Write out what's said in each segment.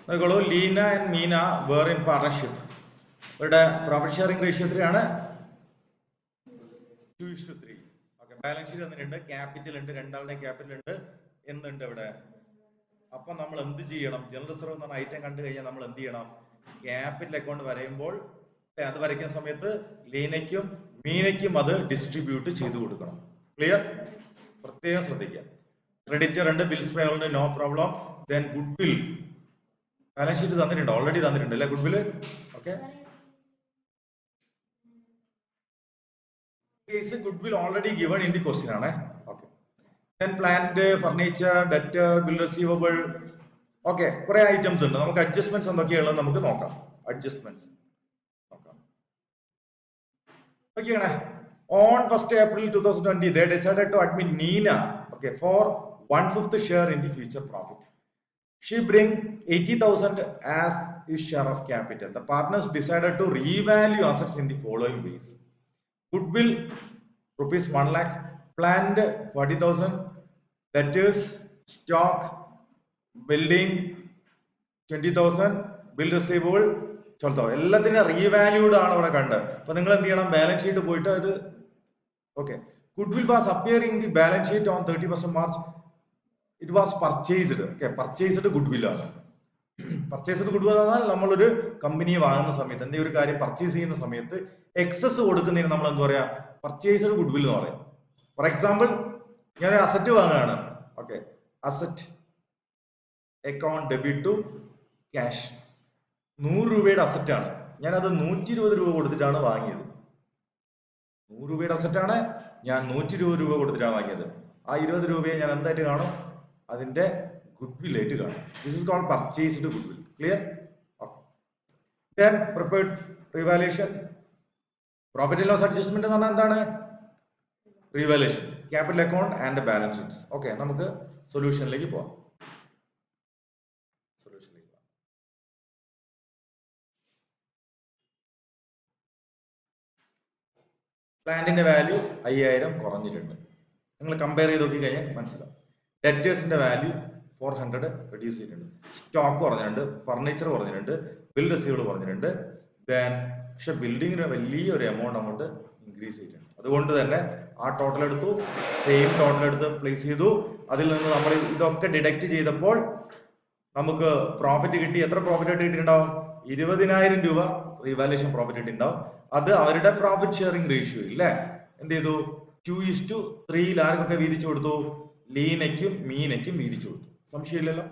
നോക്കിക്കോളൂ, Leena and Meena were in partnership. ഇവരുടെ profit sharing ratio എത്രയാണ്? 2:3. ഓക്കെ, ബാലൻസ് ഷീറ്റ് തന്നിട്ടുണ്ട്, ക്യാപിറ്റൽ ഉണ്ട്, രണ്ടാളുടെ ക്യാപിറ്റൽ ഉണ്ട്, എന്തുണ്ട് ഇവിടെ? അപ്പൊ നമ്മൾ എന്ത് ചെയ്യണം? ജനറൽ റിസർവ് എന്ന് പറഞ്ഞ ഐറ്റം കണ്ടു കഴിഞ്ഞാൽ നമ്മൾ എന്ത് ചെയ്യണം? ക്യാപിറ്റൽ അക്കൗണ്ട് വരയുമ്പോൾ അത് വരയ്ക്കുന്ന സമയത്ത് ലീനയ്ക്കും മീനയ്ക്കും അത് ഡിസ്ട്രിബ്യൂട്ട് ചെയ്തു കൊടുക്കണം. ക്ലിയർ? പ്രത്യേകം ശ്രദ്ധിക്കുക. ക്രെഡിറ്റർ ഉണ്ട്, ബിൽസ് പേയബിൾ ഉണ്ട്, no problem. Then goodwill balance sheet തന്നിട്ടുണ്ട്, ഓൾറെഡി തന്നിട്ടുണ്ട് അല്ലെ goodwill. Okay, case goodwill already given in the question ആണ്. Okay, then plant, furniture, debtor, bill receivable. Okay, കുറെ items ഉണ്ട്. നമുക്ക് adjustments എന്തൊക്കെയുള്ളത് നമുക്ക് നോക്കാം. അഡ്ജസ്റ്റ്മെന്റ്സ് നോക്കാം. ഓക്കെയാണ്. On 1st April 2020, they decided to admit Nina, okay, for 1/5 share in the future profit. She bring 80,000 as his share of capital. The partners decided to revalue assets in the following ways: goodwill rupees 1 lakh, plant 40,000, debtors, stock, building 20,000, bill receivable 12,000. എല്ലാത്തിനും revalued ആണ് ഇവിടെ കണ്ടത്. അപ്പൊ നിങ്ങൾ എന്ത് ചെയ്യണം? Balance sheet പോയിട്ട് അത് okay. Goodwill was appearing in the balance sheet on 31st March. It was purchased. Okay, purchased goodwill ആണ്. പർച്ചേസ്ഡ് ഗുഡ്വിൽ എന്നാൽ നമ്മളൊരു കമ്പനിയെ വാങ്ങുന്ന സമയത്ത്, എന്തെങ്കിലും ഒരു കാര്യം പർച്ചേസ് ചെയ്യുന്ന സമയത്ത് എക്സസ് കൊടുക്കുന്നതിന് നമ്മൾ എന്താ പറയാ? പർച്ചേസ്ഡ് ഗുഡ്വിൽ എന്ന് പറയും. ഫോർ എക്സാമ്പിൾ, ഞാനൊരു അസറ്റ് വാങ്ങുകയാണ്. Okay, asset account debit to cash. 100 രൂപയുടെ അസറ്റ് ആണ്. ഞാനത് 120 രൂപ കൊടുത്തിട്ടാണ് വാങ്ങിയത്. 100 രൂപയുടെ അസറ്റ് ആണ്, ഞാൻ 120 രൂപ കൊടുത്തിട്ടാണ് വാങ്ങിയത്. ആ 20 രൂപയെ ഞാൻ എന്തായിട്ട് കാണും? അതിന്റെ ഗുഡ്വിൽ ആയിട്ട് കാണും. This is called purchased goodwill. Clear? Okay. Then prepared revaluation. Profit and loss adjustment എന്ന് പറഞ്ഞാൽ എന്താണ്? Revaluation, capital account and balance sheets. Okay, നമുക്ക് സൊല്യൂഷനിലേക്ക് പോവാം. പ്ലാന്റിന്റെ വാല്യൂ 5000 കുറഞ്ഞിട്ടുണ്ട്. നിങ്ങൾ കമ്പയർ ചെയ്ത് നോക്കി കഴിഞ്ഞാൽ മനസ്സിലാവും. ഡെറ്റേഴ്സിന്റെ വാല്യൂ 400 റെഡ്യൂസ് ചെയ്തിട്ടുണ്ട്. സ്റ്റോക്ക് കുറഞ്ഞിട്ടുണ്ട്, ഫർണിച്ചർ കുറഞ്ഞിട്ടുണ്ട്, ബിൽ റിസീവബിൾ കുറഞ്ഞിട്ടുണ്ട്. ദെൻ പക്ഷെ ബിൽഡിങ്ങിന് വലിയൊരു എമൗണ്ട് അങ്ങോട്ട് ഇൻക്രീസ് ചെയ്തിട്ടുണ്ട്. അതുകൊണ്ട് തന്നെ ആ ടോട്ടൽ എടുത്തു, സെയിം ടോട്ടൽ എടുത്ത് പ്ലേസ് ചെയ്തു. അതിൽ നിന്ന് നമ്മൾ ഇതൊക്കെ ഡിഡക്ട് ചെയ്തപ്പോൾ നമുക്ക് പ്രോഫിറ്റ് കിട്ടി. എത്ര പ്രോഫിറ്റ് ആയിട്ട് കിട്ടിയിട്ടുണ്ടാവും? 20,000 രൂപ റിവാലുവേഷൻ പ്രോഫിറ്റ് കിട്ടിയിട്ടുണ്ടാവും. അത് അവരുടെ പ്രോഫിറ്റ് ഷെയറിംഗ് റേഷ്യോ ഇല്ലേ എന്ത് ചെയ്തു? 2:3 ആർക്കൊക്കെ വീതിച്ചു കൊടുത്തു? ലീനയ്ക്കും മീനയ്ക്കും വീതിച്ചു കൊടുത്തു. സംശയമില്ലല്ലോ.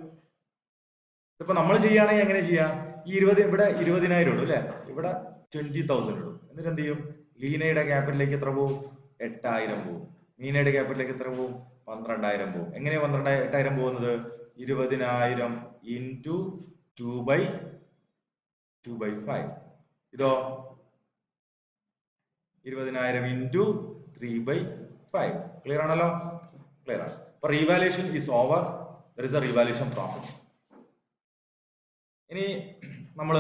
ഇപ്പൊ നമ്മൾ ചെയ്യുകയാണെങ്കിൽ എങ്ങനെ ചെയ്യാം? ഈ 20 ഇവിടെ 20,000 ഇടും അല്ലെ, ഇവിടെ 20,000 ഇടും. എന്നിട്ട് എന്ത് ചെയ്യും? ലീനയുടെ ക്യാപിറ്റലിലേക്ക് എത്ര പോകും? 8,000 പോകും. മീനയുടെ ക്യാപിറ്റലിലേക്ക് എത്ര പോകും? 12,000 പോകും. എങ്ങനെയാ 8,000 പോകുന്നത്? 20,000 ഇൻറ്റു 2/5. ഇതോ 20,000 ഇൻറ്റു 3/5. ക്ലിയർ ആണല്ലോ? ക്ലിയർ ആണ്. അപ്പൊ revaluation is over. There is A revaluation profit. ഇനി നമ്മൾ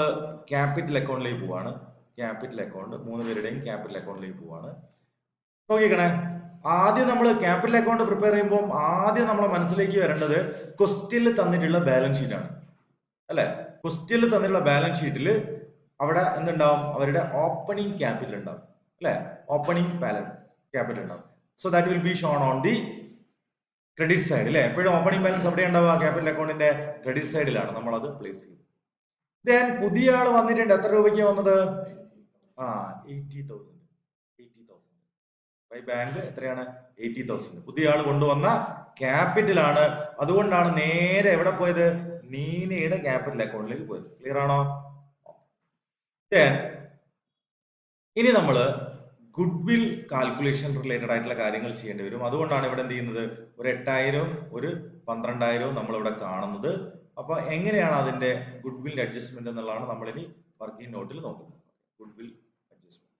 ക്യാപിറ്റൽ അക്കൗണ്ടിലേക്ക് പോവാണ്. ക്യാപിറ്റൽ അക്കൗണ്ട് 3 പേരുടെയും ക്യാപിറ്റൽ അക്കൗണ്ടിലേക്ക് പോവാണ്. നോക്കിക്കണേ, ആദ്യം നമ്മൾ ക്യാപിറ്റൽ അക്കൗണ്ട് പ്രിപ്പയർ ചെയ്യുമ്പോൾ ആദ്യം നമ്മളെ മനസ്സിലേക്ക് വരേണ്ടത് ക്വസ്റ്റ്യനിൽ തന്നിട്ടുള്ള ബാലൻസ് ഷീറ്റ് ആണ് അല്ലെ. ക്വസ്റ്റ്യനിൽ തന്നിട്ടുള്ള ബാലൻസ് ഷീറ്റിൽ അവിടെ എന്തുണ്ടാവും? അവരുടെ ഓപ്പണിംഗ് ക്യാപിറ്റൽ ഉണ്ടാവും അല്ലെ, ഓപ്പണിംഗ് ബാലൻസ് ക്യാപിറ്റൽ ഉണ്ടാവും. So that will be shown on the credit side അല്ലെ. എപ്പോഴും ഓപ്പണിംഗ് ബാലൻസ് എവിടെ ഉണ്ടാവുക? ക്യാപിറ്റൽ അക്കൗണ്ടിന്റെ ക്രെഡിറ്റ് സൈഡിലാണ് നമ്മൾ അത് പ്ലേസ് ചെയ്തത്. ദെൻ പുതിയ ആള് വന്നിട്ടുണ്ട്. എത്ര രൂപയ്ക്ക് വന്നത്? 80,000. ബൈ ബാങ്ക് എത്രയാണ്? 80,000. പുതിയ ആള് കൊണ്ടുവന്ന ക്യാപിറ്റൽ ആണ്. അതുകൊണ്ടാണ് നേരെ എവിടെ പോയത്? നീനയുടെ ക്യാപിറ്റൽ അക്കൗണ്ടിലേക്ക് പോയത്. ക്ലിയർ ആണോ? ഇനി നമ്മള് ഗുഡ്വിൽ കാൽക്കുലേഷൻ റിലേറ്റഡ് ആയിട്ടുള്ള കാര്യങ്ങൾ ചെയ്യേണ്ടി വരും. അതുകൊണ്ടാണ് ഇവിടെ എന്ത് ചെയ്യുന്നത്? ഒരു 8,000 ഒരു 12,000 നമ്മൾ ഇവിടെ കാണുന്നത്. അപ്പൊ എങ്ങനെയാണ് അതിന്റെ ഗുഡ്വിൽ അഡ്ജസ്റ്റ്മെന്റ് എന്നുള്ളതാണ് നമ്മൾ ഇനി വർക്കിംഗ് നോട്ടിൽ നോക്കുന്നത്. Goodwill adjustment.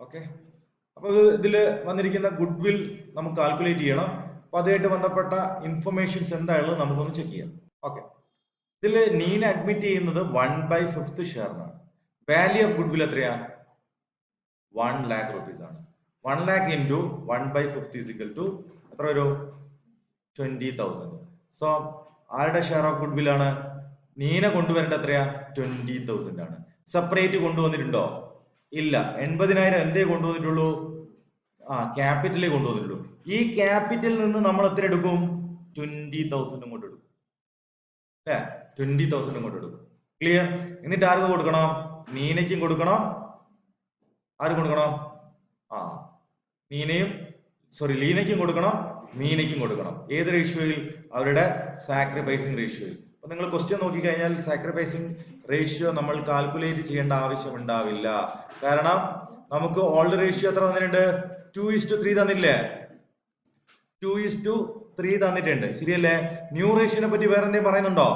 ഓക്കെ, അപ്പൊ ഇതിൽ വന്നിരിക്കുന്ന ഗുഡ്വിൽ നമുക്ക് കാൽക്കുലേറ്റ് ചെയ്യണം. അപ്പൊ അതുമായിട്ട് ബന്ധപ്പെട്ട ഇൻഫർമേഷൻസ് എന്തായാലും നമുക്കൊന്ന് ചെക്ക് ചെയ്യാം. ഓക്കെ, ഇതിൽ നീന അഡ്മിറ്റ് ചെയ്യുന്നത് 1/5 ഷെയറിനാണ്. വാല്യൂ ഓഫ് ഗുഡ്വിൽ എത്രയാ? 1 lakh rupees ആണ്. 1 lakh into 1/5 is equal to എത്ര വരും 20,000. സോ ആരുടെ ഷെയർ ഓഫ് ഗുഡ് വിൽ ആണ്? നീന കൊണ്ടുവരേണ്ട എത്രയാ? 20,000 ആണ്. സെപ്പറേറ്റ് കൊണ്ടുവന്നിട്ടുണ്ടോ? ഇല്ല. 80,000 എന്തേ കൊണ്ടുവന്നിട്ടുള്ളൂ? ക്യാപിറ്റലേ കൊണ്ടുവന്നിട്ടുള്ളൂ. ഈ ക്യാപിറ്റലിൽ നിന്ന് നമ്മൾ എത്ര എടുക്കും? 20,000 ഇങ്ങോട്ട് എടുക്കും അല്ലെ? 20,000 ഇങ്ങോട്ട് എടുക്കും. ക്ലിയർ? എന്നിട്ട് ആർക്ക് കൊടുക്കണം? നീനയ്ക്കും കൊടുക്കണം. ആർക്ക് കൊടുക്കണം? ലീനയ്ക്കും കൊടുക്കണം, മീനയ്ക്കും കൊടുക്കണം. ഏത് റേഷ്യോയിൽ? അവരുടെ സാക്രിഫൈസിങ് റേഷ്യോയിൽ. അപ്പൊ നിങ്ങൾ ക്വസ്റ്റ്യൻ നോക്കിക്കഴിഞ്ഞാൽ സാക്രിഫൈസിങ് റേഷ്യോ നമ്മൾ കാൽക്കുലേറ്റ് ചെയ്യേണ്ട ആവശ്യം ഉണ്ടാവില്ല. കാരണം നമുക്ക് ഓൾഡ് റേഷ്യോ എത്ര തന്നിട്ടുണ്ട്? 2:3 തന്നില്ലേ? 2:3 തന്നിട്ടുണ്ട്, ശരിയല്ലേ? ന്യൂ റേഷ്യോനെ പറ്റി വേറെ എന്തെങ്കിലും പറയുന്നുണ്ടോ?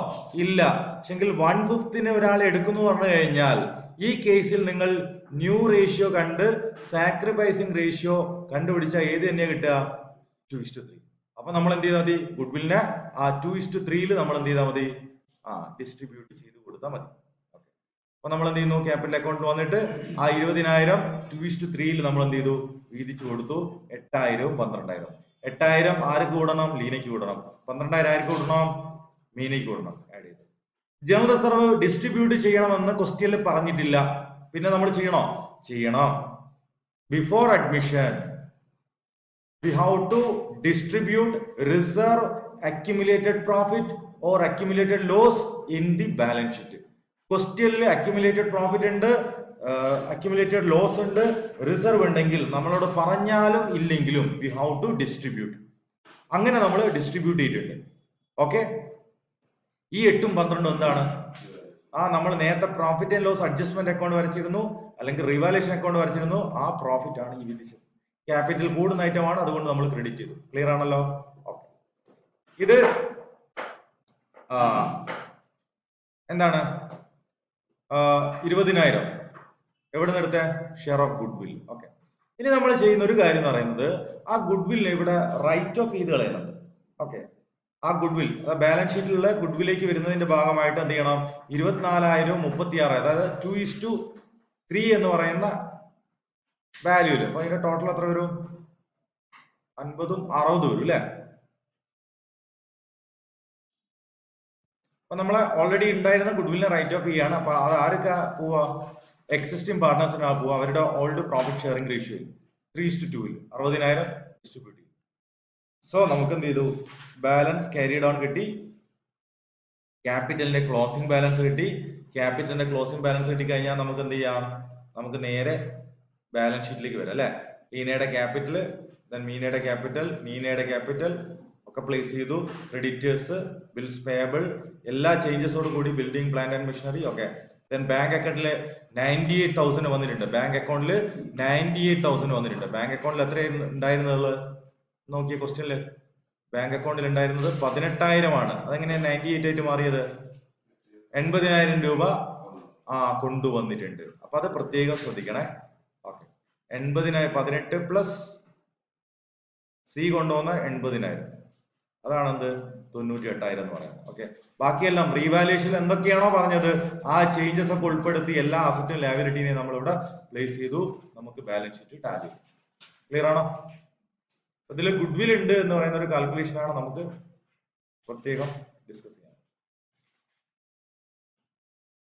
ഇല്ല. പക്ഷെങ്കിൽ 1/5 ഒരാൾ എടുക്കുന്നു പറഞ്ഞു കഴിഞ്ഞാൽ ഈ കേസിൽ നിങ്ങൾ ന്യൂ റേഷ്യോ കണ്ട് സാക്രിഫൈസിങ് റേഷ്യോ കണ്ടുപിടിച്ചാൽ ഏത് തന്നെയാ കിട്ടുക? 2:3. അപ്പൊ നമ്മൾ എന്ത് ചെയ്താൽ മതി? ഗുഡ്വില്ലിനെ ആ 2:3 നമ്മൾ എന്ത് ചെയ്താൽ മതി? ഡിസ്ട്രിബ്യൂട്ട് ചെയ്ത് കൊടുത്താൽ മതി. അപ്പൊ നമ്മൾ എന്ത് ചെയ്യുന്നു? ക്യാപിറ്റൽ അക്കൗണ്ടിൽ വന്നിട്ട് ആ 20,000 2:3 നമ്മൾ എന്ത് ചെയ്തു? വീതിച്ചു കൊടുത്തു. 8,000 12,000. 8,000 ആർക്ക് കൂടണം? ലീനയ്ക്ക് കൂടണം. 12,000 ആർക്ക് കൂടണം? മീനയ്ക്ക് കൂടണം. ആഡ് ചെയ്തു. ജനറൽ റിസർവ് ഡിസ്ട്രിബ്യൂട്ട് ചെയ്യണമെന്ന് ക്വസ്റ്റ്യനിൽ പറഞ്ഞിട്ടില്ല. പിന്നെ നമ്മൾ ചെയ്യണോ? ചെയ്യണം. Before admission we have to distribute reserve accumulated profit or accumulated loss in the balance sheet. ക്വസ്റ്റ്യനിൽ അക്യുമുലേറ്റഡ് പ്രോഫിറ്റ് ഉണ്ട്, അക്യുമുലേറ്റഡ് ലോസ് ഉണ്ട്, റിസർവ് ഉണ്ടെങ്കിൽ നമ്മളോട് പറഞ്ഞാലും ഇല്ലെങ്കിലും we have to distribute. അങ്ങനെ നമ്മൾ ഡിസ്ട്രിബ്യൂട്ട് ചെയ്തിട്ടുണ്ട്. ഓക്കെ, ഈ 8ഉം 12ഉം എന്താണ്? നമ്മൾ നേരത്തെ profit and loss adjustment account വരച്ചിരുന്നു, അല്ലെങ്കിൽ റിവാലുവേഷൻ അക്കൗണ്ട് വരച്ചിരുന്നു. ആ പ്രോഫിറ്റ് ആണ് ഈ വിധിച്ചത്. ക്യാപിറ്റൽ കൂടുന്ന ഐറ്റമാണ്, അതുകൊണ്ട് നമ്മൾ ക്രെഡിറ്റ് ചെയ്തു. ക്ലിയർ ആണല്ലോ? ഓക്കെ, ഇത് എന്താണ്? 20,000 എവിടെ നിന്ന് എടുത്ത? Share of good will. Okay, ഇനി നമ്മൾ ചെയ്യുന്ന ഒരു കാര്യം എന്ന് പറയുന്നത് ആ ഗുഡ് വില്ലിനെ ഇവിടെ റൈറ്റ് ഓഫ് ചെയ്ത് കളയുന്നുണ്ട്. ഓക്കെ, ആ ഗുഡ് വിൽ ബാലൻസ് ഷീറ്റിലുള്ള ഗുഡ് വില്ലേക്ക് വരുന്നതിന്റെ ഭാഗമായിട്ട് എന്ത് ചെയ്യണം? 24,000 36, അതായത് 2:3 എന്ന് പറയുന്ന വാല്യൂല്. അപ്പൊ അതിന്റെ ടോട്ടൽ എത്ര വരും? 50ഉം 60 വരും അല്ലെ? അപ്പൊ നമ്മളെ ഓൾറെഡി ഉണ്ടായിരുന്ന ഗുഡ്വില്ലിനെ റൈറ്റ് ഓഫ് ചെയ്യാണ്. അപ്പൊ അത് ആർക്കാ പോവാ? എക്സിസ്റ്റിംഗ് പാർട്ട്നേഴ്സിനാ പോവാ. അവരുടെ ഓൾഡ് പ്രോഫിറ്റ് ഷെയറിംഗ് റേഷ്യോയിൽ 3:2 60,000 ഡിസ്ട്രിബ്യൂട്ട് ചെയ്യും. സോ നമുക്ക് എന്ത് ചെയ്തു? ബാലൻസ് ക്യാരിഡ് ഓൺ കിട്ടി, ക്യാപിറ്റലിന്റെ ക്ലോസിംഗ് ബാലൻസ് കിട്ടി. ക്യാപിറ്റലിന്റെ ക്ലോസിംഗ് ബാലൻസ് കിട്ടി കഴിഞ്ഞാൽ നമുക്ക് എന്ത് ചെയ്യാം? നമുക്ക് നേരെ ബാലൻസ് ഷീറ്റിലേക്ക് വരാം അല്ലെ? ലീനയുടെ ക്യാപിറ്റൽ, മീനയുടെ ക്യാപിറ്റൽ, നീനയുടെ ക്യാപിറ്റൽ ഒക്കെ പ്ലേസ് ചെയ്തു. ക്രെഡിറ്റേഴ്സ്, ബിൽസ് പേയബിൾ, എല്ലാ ചേഞ്ചസോട് കൂടി building plant and machinery. Okay, bank അക്കൗണ്ടില് 98,000 വന്നിട്ടുണ്ട്. ബാങ്ക് അക്കൗണ്ടിൽ 98,000 വന്നിട്ടുണ്ട്. ബാങ്ക് അക്കൗണ്ടിൽ എത്ര ഉണ്ടായിരുന്നത് നോക്കിയ ക്വസ്റ്റ്യനില്? ബാങ്ക് അക്കൗണ്ടിൽ ഉണ്ടായിരുന്നത് 18,000 ആണ്. അതെങ്ങനെയാ 98 ആയിട്ട് മാറിയത്? 80,000 രൂപ കൊണ്ടുവന്നിട്ടുണ്ട്. അപ്പൊ അത് പ്രത്യേകം ശ്രദ്ധിക്കണേ. ഓക്കെ, 80,000 18 പ്ലസ് സി കൊണ്ടുവന്ന 80,000, അതാണ് എന്ത്? 98,000 എന്ന് പറയുന്നത്. ഓക്കെ, ബാക്കിയെല്ലാം റീവാലുവേഷൻ എന്തൊക്കെയാണോ പറഞ്ഞത് ആ ചേഞ്ചസ് ഒക്കെ ഉൾപ്പെടുത്തി എല്ലാ അസറ്റും ലയബിലിറ്റിനെയും നമ്മൾ ഇവിടെ പ്ലേസ് ചെയ്തു. നമുക്ക് ബാലൻസ് ഷീറ്റ് ടാലി. ക്ലിയർ ആണോ? ഇതിൽ ഗുഡ് വിൽ ഉണ്ട് എന്ന് പറയുന്ന ഒരു കാൽക്കുലേഷൻ ആണ് നമുക്ക് പ്രത്യേകം ഡിസ്കസ്